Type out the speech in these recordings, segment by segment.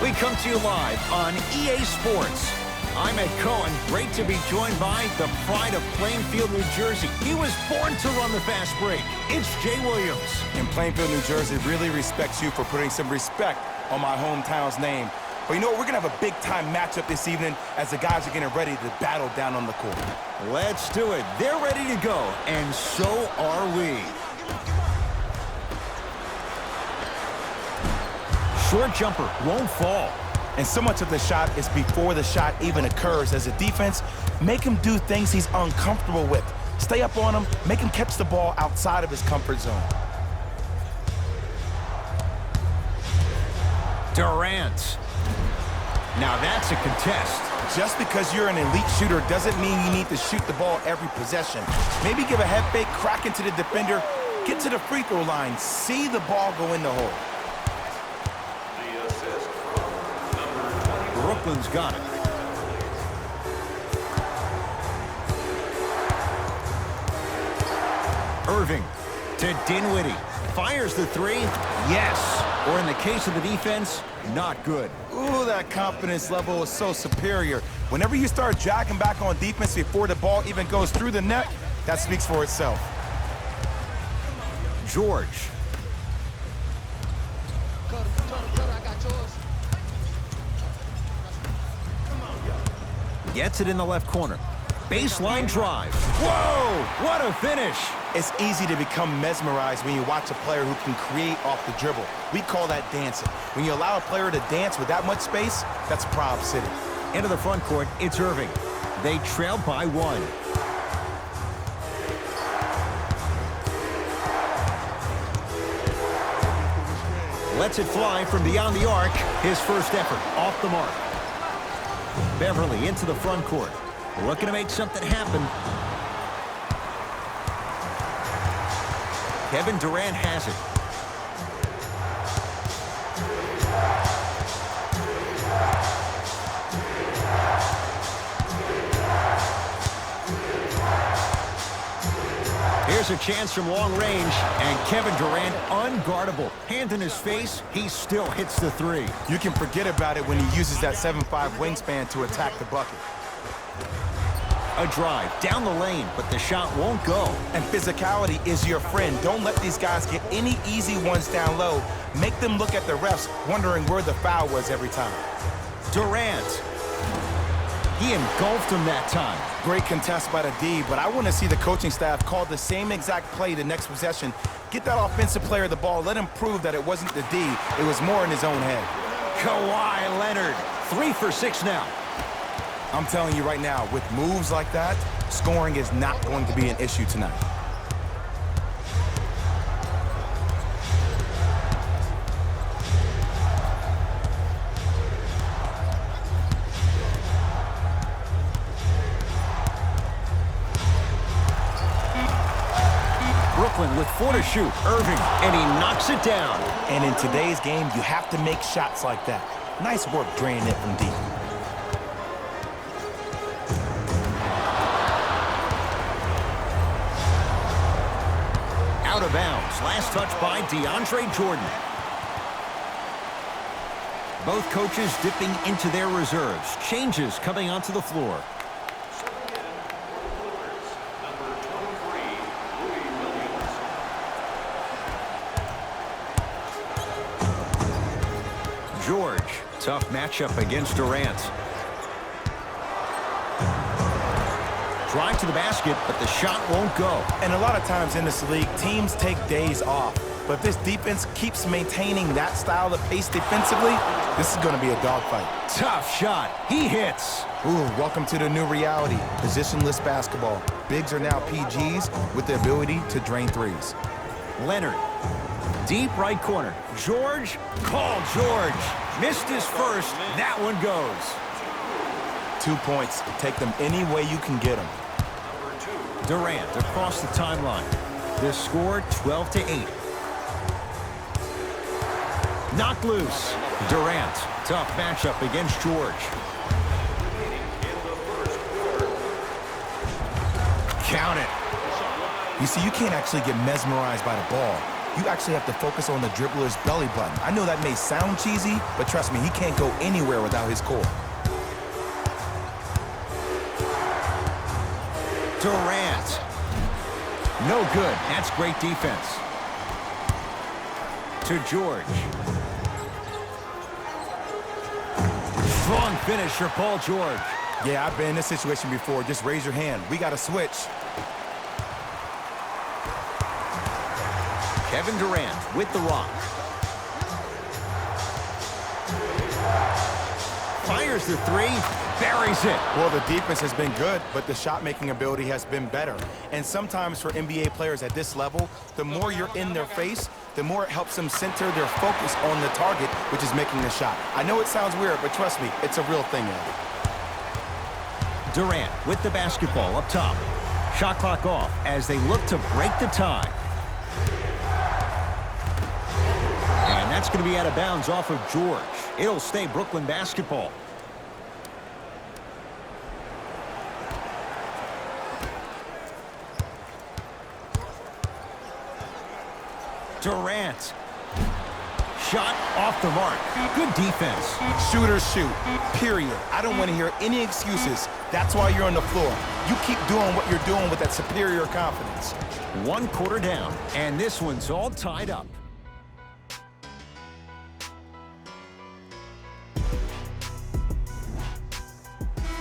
We come to you live on EA Sports. I'm Ed Cohen. Great to be joined by the pride of Plainfield, New Jersey. He was born to run the fast break. It's Jay Williams. And Plainfield, New Jersey really respects you for putting some respect on my hometown's name. But you know what? We're going to have a big-time matchup this evening as the guys are getting ready to battle down on the court. Let's do it. They're ready to go, and so are we. Short jumper won't fall. And so much of the shot is before the shot even occurs. As a defense, make him do things he's uncomfortable with. Stay up on him, make him catch the ball outside of his comfort zone. Durant. Now that's a contest. Just because you're an elite shooter doesn't mean you need to shoot the ball every possession. Maybe give a head fake, crack into the defender, get to the free throw line, see the ball go in the hole. Brooklyn's got it. Irving to Dinwiddie. Fires the three. Yes. Or in the case of the defense, not good. Ooh, that confidence level is so superior. Whenever you start jogging back on defense before the ball even goes through the net, that speaks for itself. George. Gets it in the left corner. Baseline drive. Whoa, what a finish. It's easy to become mesmerized when you watch a player who can create off the dribble. We call that dancing. When you allow a player to dance with that much space, that's Prob City. Into the front court, it's Irving. They trail by one. Lets it fly from beyond the arc. His first effort off the mark. Beverly into the front court. Looking to make something happen. Kevin Durant has it. Here's a chance from long range, and Kevin Durant unguardable. Hand in his face, he still hits the three. You can forget about it when he uses that 7'5" wingspan to attack the bucket. A drive down the lane, but the shot won't go. And physicality is your friend. Don't let these guys get any easy ones down low. Make them look at the refs, wondering where the foul was every time. Durant. He engulfed him that time. Great contest by the D, but I want to see the coaching staff call the same exact play the next possession. Get that offensive player the ball. Let him prove that it wasn't the D. It was more in his own head. Kawhi Leonard. 3 for 6 now. I'm telling you right now, with moves like that, scoring is not going to be an issue tonight. Brooklyn with 4 to shoot. Irving, and he knocks it down. And in today's game, you have to make shots like that. Nice work draining it from deep. Out of bounds. Last touch by DeAndre Jordan. Both coaches dipping into their reserves. Changes coming onto the floor. George, tough matchup against Durant. Drive to the basket, but the shot won't go. And a lot of times in this league, teams take days off. But if this defense keeps maintaining that style of pace defensively, this is going to be a dogfight. Tough shot. He hits. Ooh, welcome to the new reality. Positionless basketball. Bigs are now PGs with the ability to drain threes. Leonard. Deep right corner. George. Call George. Missed his first. That one goes. 2 points. Take them any way you can get them. Durant across the timeline. The score 12 to 8. Knocked loose. Durant. Tough matchup against George. Count it. You see, you can't actually get mesmerized by the ball. you actually have to focus on the dribbler's belly button. I know that may sound cheesy, but trust me, he can't go anywhere without his core. Durant. No good. That's great defense. To George. Strong finisher, Paul George. Yeah, I've been in this situation before. Just raise your hand. We got to switch. Kevin Durant with the rock. Fires the three, buries it. Well, the defense has been good, but the shot-making ability has been better. And sometimes for NBA players at this level, the more you're in their face, the more it helps them center their focus on the target, which is making the shot. I know it sounds weird, but trust me, it's a real thing, Ed. Durant with the basketball up top. Shot clock off as they look to break the tie. And that's going to be out of bounds off of George. It'll stay Brooklyn basketball. Durant. Shot off the mark. Good defense. Shooters shoot, period. I don't want to hear any excuses. That's why you're on the floor. You keep doing what you're doing with that superior confidence. 1 quarter down, and this one's all tied up.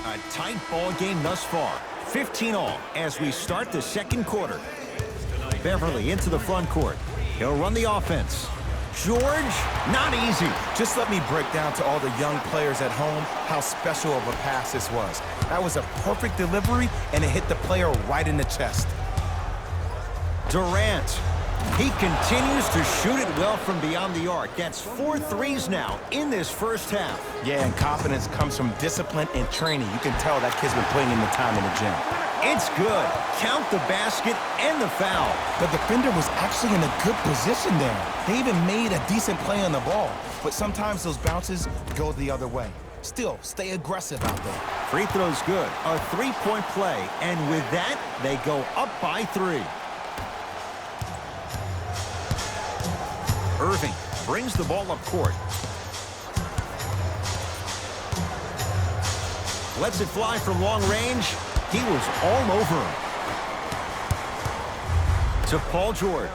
A tight ball game thus far. 15 all as we start the second quarter. Beverly into the front court. He'll run the offense. George, not easy. Just let me break down to all the young players at home how special of a pass this was. That was a perfect delivery, and it hit the player right in the chest. Durant. He continues to shoot it well from beyond the arc. That's 4 threes now in this first half. Yeah, and confidence comes from discipline and training. You can tell that kid's been putting in the time in the gym. It's good. Count the basket and the foul. The defender was actually in a good position there. They even made a decent play on the ball. But sometimes those bounces go the other way. Still, stay aggressive out there. Free throw's good. A three-point play. And with that, they go up by 3. Irving brings the ball up court. Lets it fly from long range. He was all over him. To Paul George.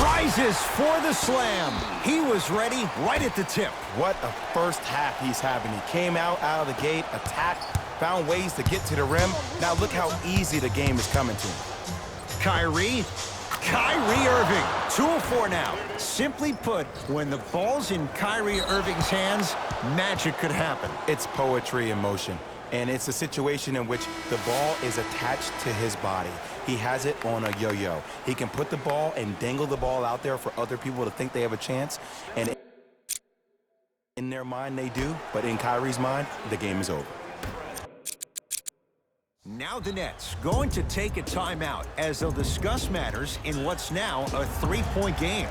Rises for the slam. He was ready right at the tip. What a first half he's having. He came out of the gate, attacked, found ways to get to the rim. Now look how easy the game is coming to him. Kyrie Irving, 2 of 4 now. Simply put, when the ball's in Kyrie Irving's hands, magic could happen. It's poetry in motion, and it's a situation in which the ball is attached to his body. He has it on a yo-yo. He can put the ball and dangle the ball out there for other people to think they have a chance, and in their mind they do, but in Kyrie's mind, the game is over. Now the Nets going to take a timeout as they'll discuss matters in what's now a 3-point game.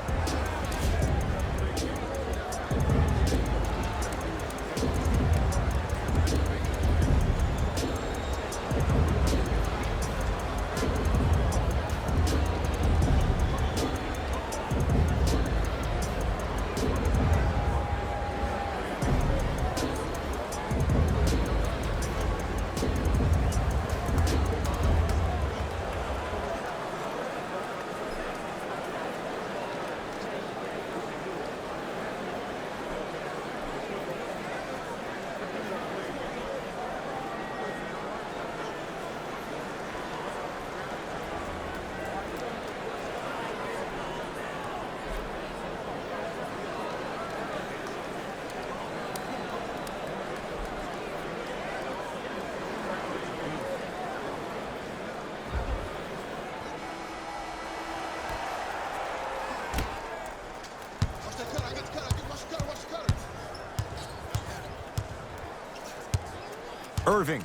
Irving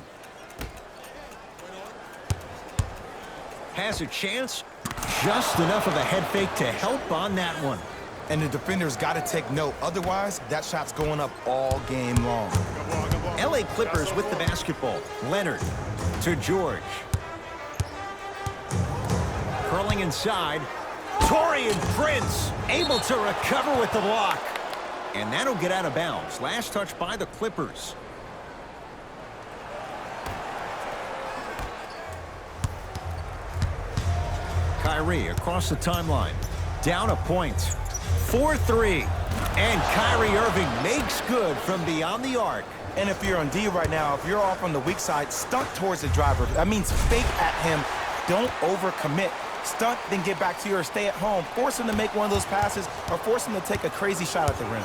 has a chance. Just enough of a head fake to help on that one. And the defender's got to take note. Otherwise, that shot's going up all game long. LA Clippers with the basketball. Leonard to George. Curling inside. Torian Prince able to recover with the block. And that'll get out of bounds. Last touch by the Clippers. Kyrie across the timeline. Down a point. 4-3. And Kyrie Irving makes good from beyond the arc. And if you're on D right now, if you're off on the weak side, stunt towards the driver. That means fake at him. Don't overcommit. Stunt, then get back to your stay at home. Force him to make one of those passes or force him to take a crazy shot at the rim.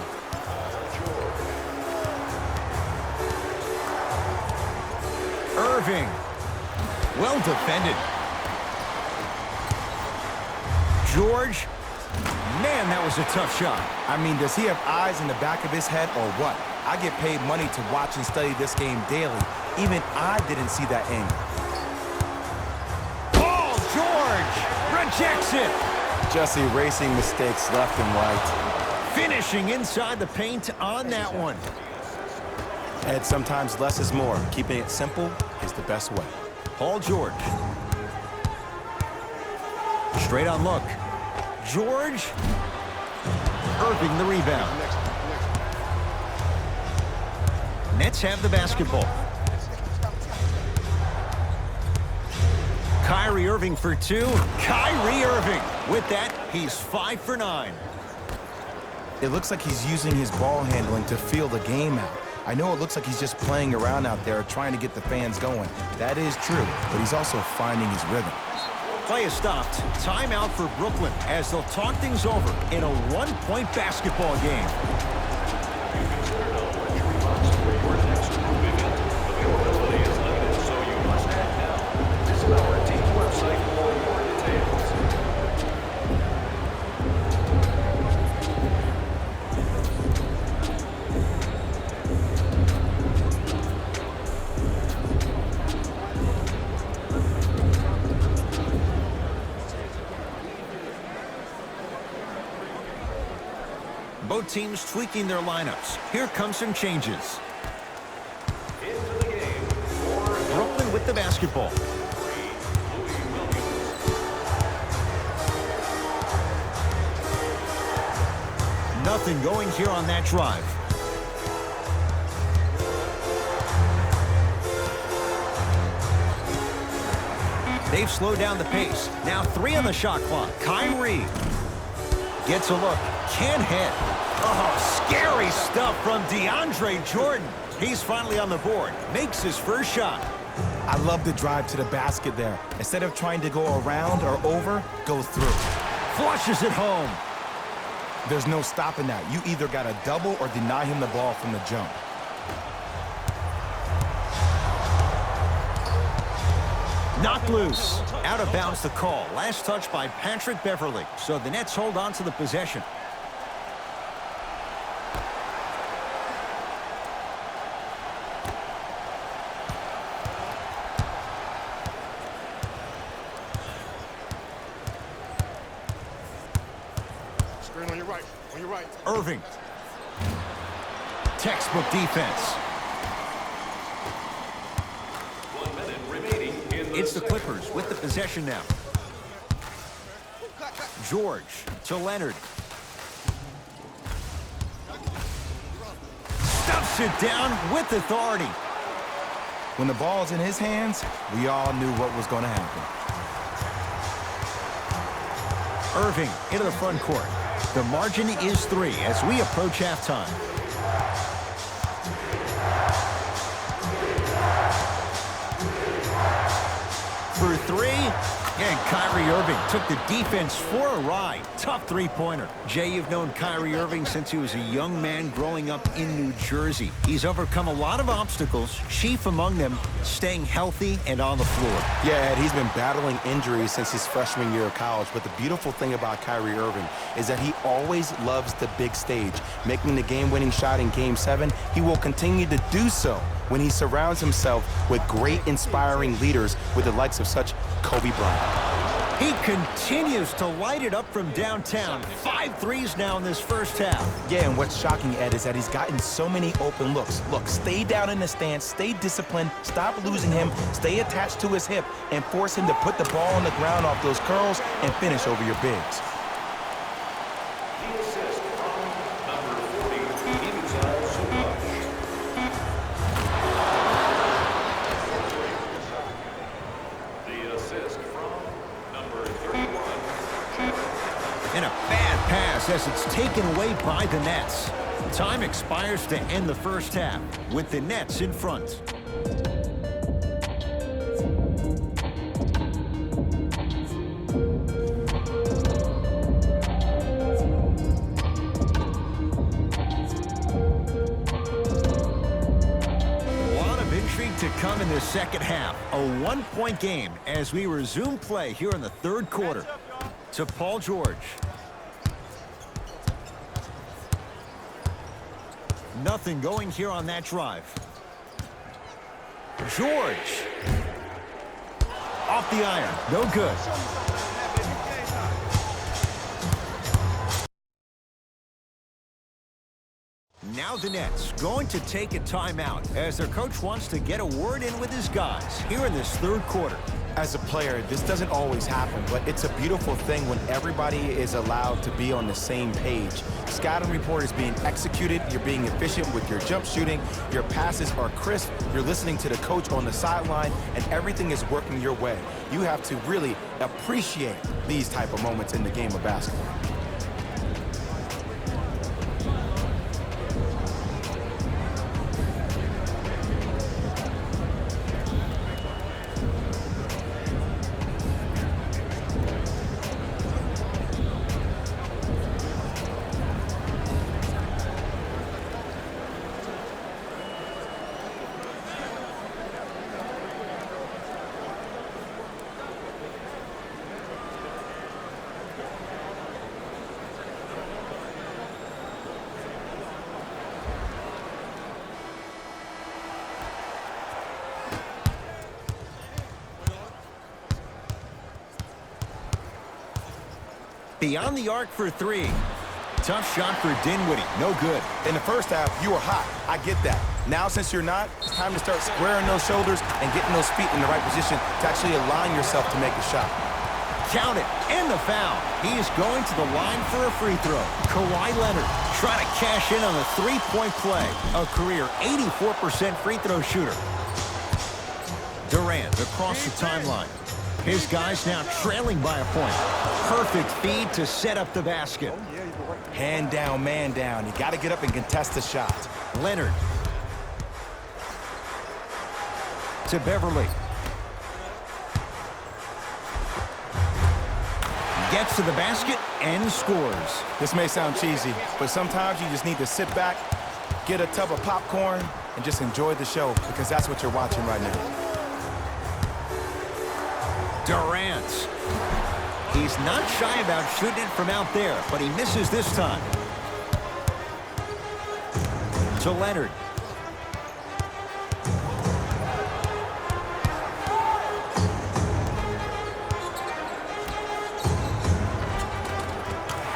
Irving. Well defended. George. Man, that was a tough shot. I mean, does he have eyes in the back of his head or what? I get paid money to watch and study this game daily. Even I didn't see that angle. Paul George rejects it. Just erasing mistakes left and right. Finishing inside the paint on that one. And sometimes less is more. Keeping it simple is the best way. Paul George. Straight on look. George. Irving the rebound. Nets have the basketball. Kyrie Irving for two. Kyrie Irving. With that, he's 5 for 9. It looks like he's using his ball handling to feel the game out. I know it looks like he's just playing around out there trying to get the fans going. That is true, but he's also finding his rhythm. Play is stopped. Timeout for Brooklyn as they'll talk things over in a one-point basketball game. Both teams tweaking their lineups. Here come some changes. Brooklyn with the basketball. Nothing going here on that drive. They've slowed down the pace. Now 3 on the shot clock. Kyrie gets a look. Can't hit. Oh, scary stuff from DeAndre Jordan. He's finally on the board. Makes his first shot. I love the drive to the basket there. Instead of trying to go around or over, go through. Flushes it home. There's no stopping that. You either got to double or deny him the ball from the jump. Knocked loose. Out of bounds the call. Last touch by Patrick Beverley. So the Nets hold on to the possession. Screen on your right. On your right. Irving. Textbook defense. It's the Clippers with the possession now. George to Leonard. Stuffs it down with authority. When the ball's in his hands, we all knew what was going to happen. Irving into the front court. The margin is 3 as we approach halftime. For 3, and Kyrie Irving took the defense for a ride. Tough three-pointer. Jay, you've known Kyrie Irving since he was a young man growing up in New Jersey. He's overcome a lot of obstacles, chief among them staying healthy and on the floor. Yeah, Ed, he's been battling injuries since his freshman year of college, but the beautiful thing about Kyrie Irving is that he always loves the big stage. Making the game-winning shot in Game 7, he will continue to do so when he surrounds himself with great, inspiring leaders with the likes of such Kobe Bryant. He continues to light it up from downtown. 5 threes now in this first half. Yeah, and what's shocking, Ed, is that he's gotten so many open looks. Look, stay down in the stance, stay disciplined, stop losing him, stay attached to his hip, and force him to put the ball on the ground off those curls and finish over your bigs. And a bad pass as it's taken away by the Nets. Time expires to end the first half with the Nets in front. A lot of intrigue to come in the second half. A 1-point game as we resume play here in the third quarter. To Paul George. Nothing going here on that drive. George. Off the iron. No good. Now the Nets going to take a timeout as their coach wants to get a word in with his guys here in this third quarter. As a player, this doesn't always happen, but it's a beautiful thing when everybody is allowed to be on the same page. Scouting report is being executed, you're being efficient with your jump shooting, your passes are crisp, you're listening to the coach on the sideline, and everything is working your way. You have to really appreciate these type of moments in the game of basketball. Beyond the arc for 3. Tough shot for Dinwiddie. No good. In the first half, you were hot. I get that. Now, since you're not, it's time to start squaring those shoulders and getting those feet in the right position to actually align yourself to make a shot. Count it. And the foul. He is going to the line for a free throw. Kawhi Leonard trying to cash in on a three-point play. A career 84% free throw shooter. Durant across the timeline. His guys now trailing by a point. Perfect feed to set up the basket. Hand down, man down. You got to get up and contest the shot. Leonard. To Beverly. Gets to the basket and scores. This may sound cheesy, but sometimes you just need to sit back, get a tub of popcorn, and just enjoy the show, because that's what you're watching right now. Durant. He's not shy about shooting it from out there, but he misses this time. To Leonard.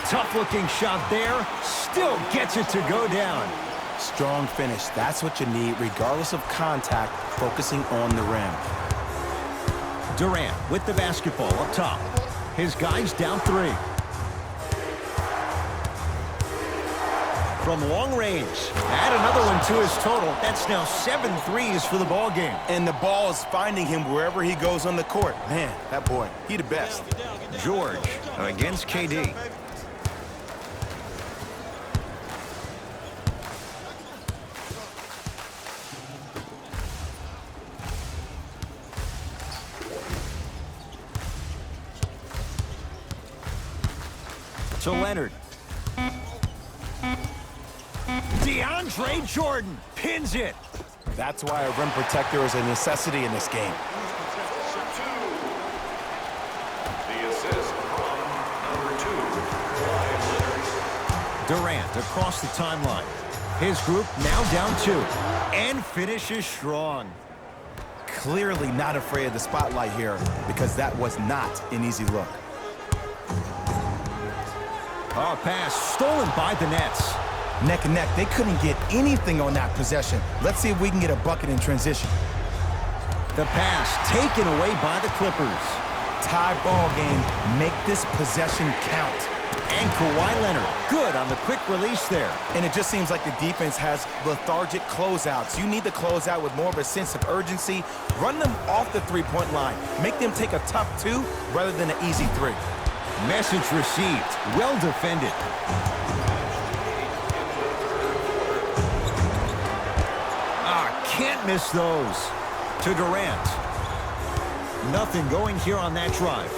Tough-looking shot there. Still gets it to go down. Strong finish. That's what you need, regardless of contact, focusing on the rim. Durant with the basketball up top. His guys down 3. From long range. Add another one to his total. That's now 7 threes for the ball game. And the ball is finding him wherever he goes on the court. Man, that boy, he the best. George against KD. To Leonard. DeAndre Jordan pins it. That's why a rim protector is a necessity in this game. The assist from number 2, Durant across the timeline. His group now down 2. And finishes strong. clearly not afraid of the spotlight here because that was not an easy look. Oh, pass stolen by the Nets. Neck and neck, they couldn't get anything on that possession. Let's see if we can get a bucket in transition. The pass taken away by the Clippers. Tie ball game, make this possession count. And Kawhi Leonard, good on the quick release there. And it just seems like the defense has lethargic closeouts. You need to close out with more of a sense of urgency. Run them off the three-point line. Make them take a tough two rather than an easy three. Message received. Well defended. Can't miss those. To Durant. Nothing going here on that drive.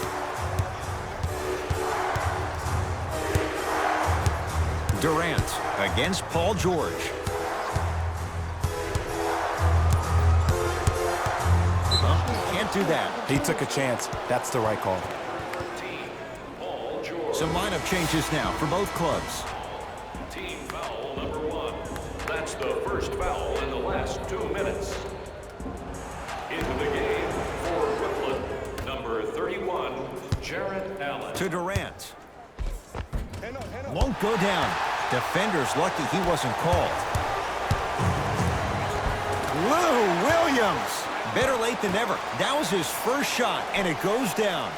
Durant against Paul George. Can't do that. He took a chance. That's the right call. Some lineup changes now for both clubs. Team foul number 1. That's the first foul in the last 2 minutes. Into the game for Brooklyn, number 31, Jarrett Allen. To Durant. Won't go down. Defender's lucky he wasn't called. Lou Williams. Better late than never. That was his first shot, and it goes down.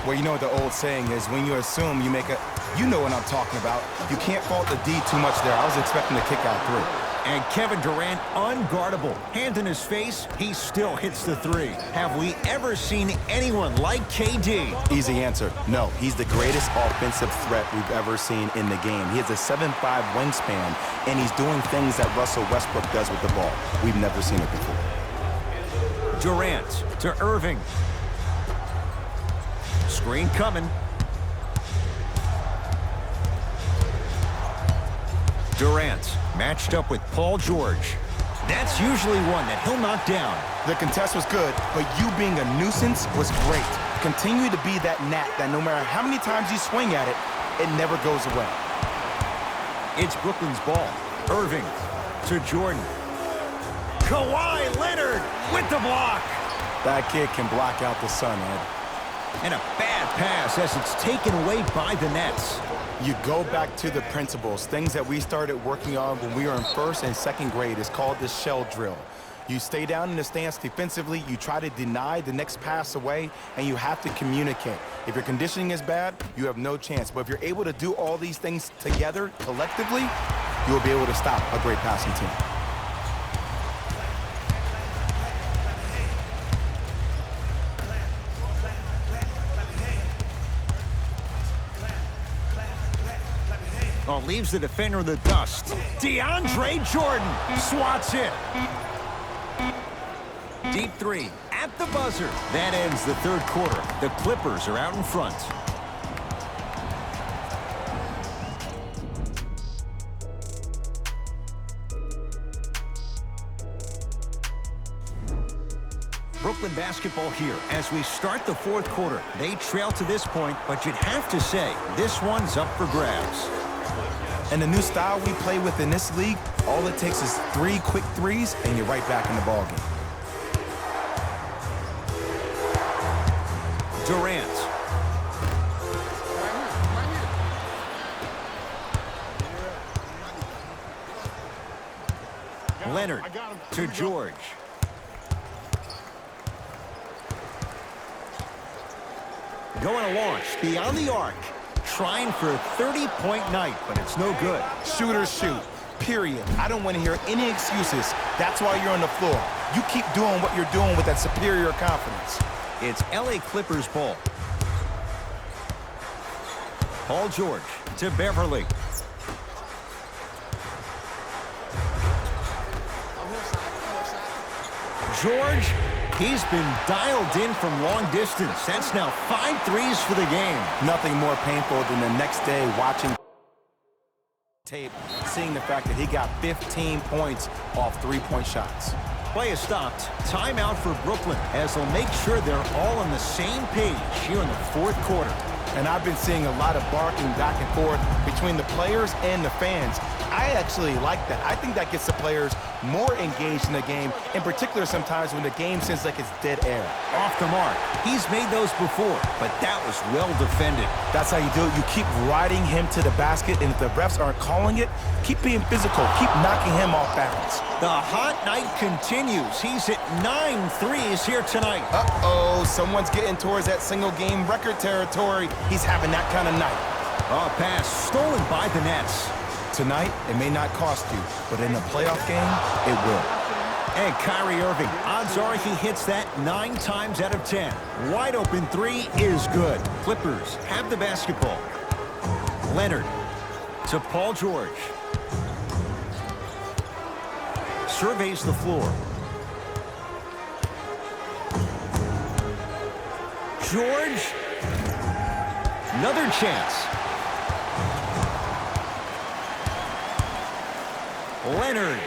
Well, you know what the old saying is, when you assume you make a... You know what I'm talking about. You can't fault the D too much there. I was expecting to kick out three. And Kevin Durant, unguardable. Hand in his face, he still hits the three. Have we ever seen anyone like KD? Easy answer. No, he's the greatest offensive threat we've ever seen in the game. He has a 7'5" wingspan, and he's doing things that Russell Westbrook does with the ball. We've never seen it before. Durant to Irving. Screen coming. Durant matched up with Paul George. That's usually one that he'll knock down. The contest was good, but you being a nuisance was great. Continue to be that gnat that no matter how many times you swing at it, it never goes away. It's Brooklyn's ball. Irving to Jordan. Kawhi Leonard with the block. That kid can block out the sun, Ed. And a bad pass as it's taken away by the Nets. You go back to the principles, things that we started working on when we were in first and second grade. It's called the shell drill. You stay down in the stance defensively, you try to deny the next pass away, and you have to communicate. If your conditioning is bad, you have no chance. But if you're able to do all these things together, collectively, you'll be able to stop a great passing team. Oh, leaves the defender in the dust. DeAndre Jordan swats it. Deep three at the buzzer. That ends the third quarter. The Clippers are out in front. Brooklyn basketball here as we start the fourth quarter. They trail to this point, but you'd have to say this one's up for grabs. And the new style we play with in this league, all it takes is 3 quick threes, and you're right back in the ballgame. Durant. Leonard to George. Going to launch beyond the arc. Trying for a 30-point night, but it's no good. Shooters shoot, period. I don't want to hear any excuses. That's why you're on the floor. You keep doing what you're doing with that superior confidence. It's LA Clippers ball. Paul George to Beverly. George, he's been dialed in from long distance. That's now 5 threes for the game. Nothing more painful than the next day watching tape, seeing the fact that he got 15 points off 3-point shots. Play is stopped. Timeout for Brooklyn as they'll make sure they're all on the same page here in the fourth quarter. And I've been seeing a lot of barking back and forth between the players and the fans. I actually like that. I think that gets the players more engaged in the game, in particular sometimes when the game seems like it's dead air. Off the mark. He's made those before, but that was well defended. That's how you do it. You keep riding him to the basket, and if the refs aren't calling it, keep being physical. Keep knocking him off balance. The hot night continues. He's hit 9 threes here tonight. Uh-oh, someone's getting towards that single-game record territory. He's having that kind of night. A pass stolen by the Nets. Tonight, it may not cost you, but in a playoff game, it will. And Kyrie Irving, odds are he hits that 9 times out of 10. Wide open 3 is good. Clippers have the basketball. Leonard to Paul George. Surveys the floor. George. Another chance. Leonard.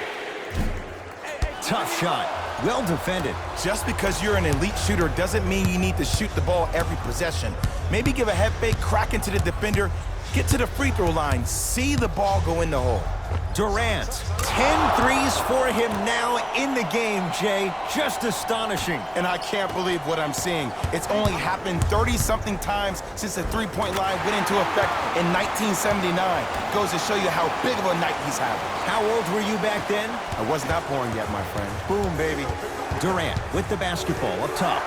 Tough shot. Well defended. Just because you're an elite shooter doesn't mean you need to shoot the ball every possession. Maybe give a head fake, crack into the defender, get to the free throw line, see the ball go in the hole. Durant, 10 threes for him now in the game, Jay. Just astonishing. And I can't believe what I'm seeing. It's only happened 30-something times since the three-point line went into effect in 1979. Goes to show you how big of a night he's having. How old were you back then? I was not born yet, my friend. Boom, baby. Durant with the basketball up top.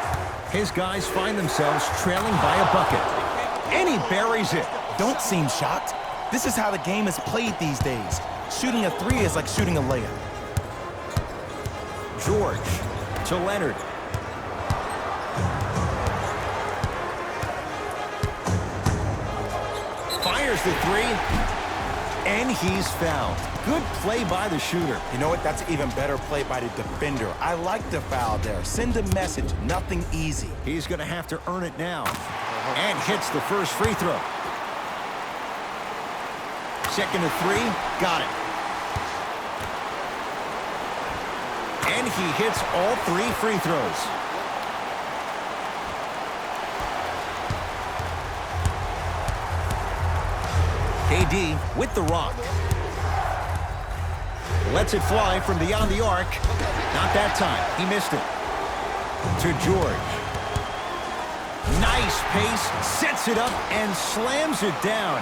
His guys find themselves trailing by a bucket. And he buries it. Don't seem shocked. This is how the game is played these days. Shooting a 3 is like shooting a layup. George to Leonard. Fires the 3. And he's fouled. Good play by the shooter. You know what? That's even better play by the defender. I like the foul there. Send a message. Nothing easy. He's going to have to earn it now. And hits the first free throw. Second to 3. Got it. And he hits all 3 free throws. KD with the rock. Lets it fly from beyond the arc. Not that time. He missed it. To George. Nice pace. Sets it up and slams it down.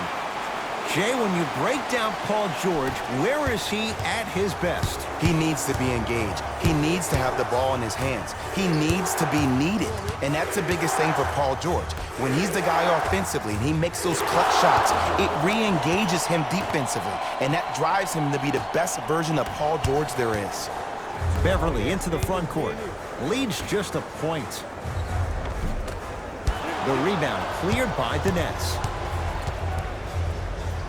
Jay, when you break down Paul George, where is he at his best? He needs to be engaged. He needs to have the ball in his hands. He needs to be needed. And that's the biggest thing for Paul George. When he's the guy offensively and he makes those clutch shots, it re-engages him defensively. And that drives him to be the best version of Paul George there is. Beverly into the front court. Leads just a point. The rebound cleared by the Nets.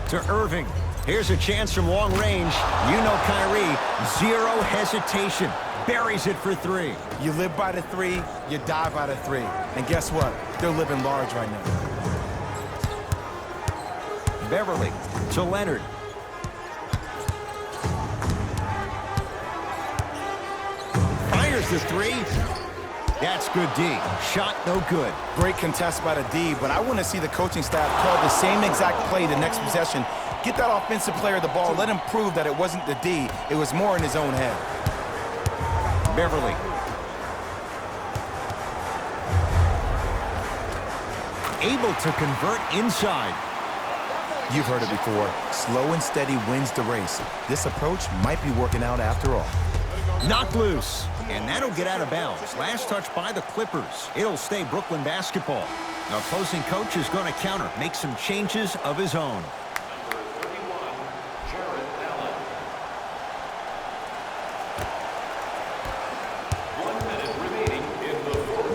To Irving. Here's a chance from long range. You know Kyrie, zero hesitation. Buries it for 3. You live by the 3, you die by the 3. And guess what? They're living large right now. Beverly to Leonard. Fires the 3. That's good D. Shot no good. Great contest by the D, but I want to see the coaching staff call the same exact play the next possession. Get that offensive player the ball. Let him prove that it wasn't the D. It was more in his own head. Beverly. Able to convert inside. You've heard it before. Slow and steady wins the race. This approach might be working out after all. Knocked loose. And that'll get out of bounds. Last touch by the Clippers. It'll stay Brooklyn basketball. The opposing coach is going to counter. Make some changes of his own.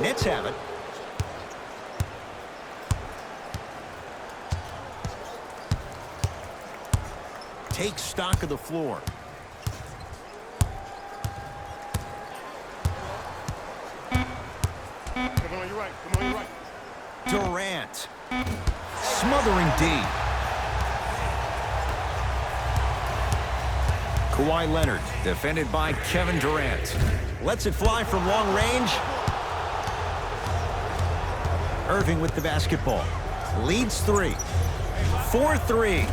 Nets have it. Take stock of the floor. Come on, you're right. Come on, you're right. Durant. Smothering D. Kawhi Leonard, defended by Kevin Durant. Lets it fly from long range. Irving with the basketball. Leads 3. 4-3.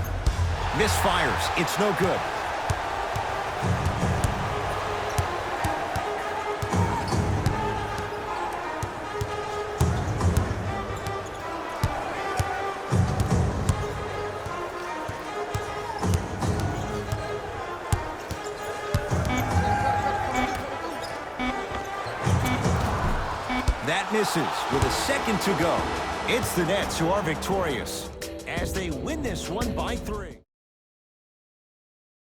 Misfires. It's no good. misses with a second to go. It's the Nets who are victorious as they win this one by 3.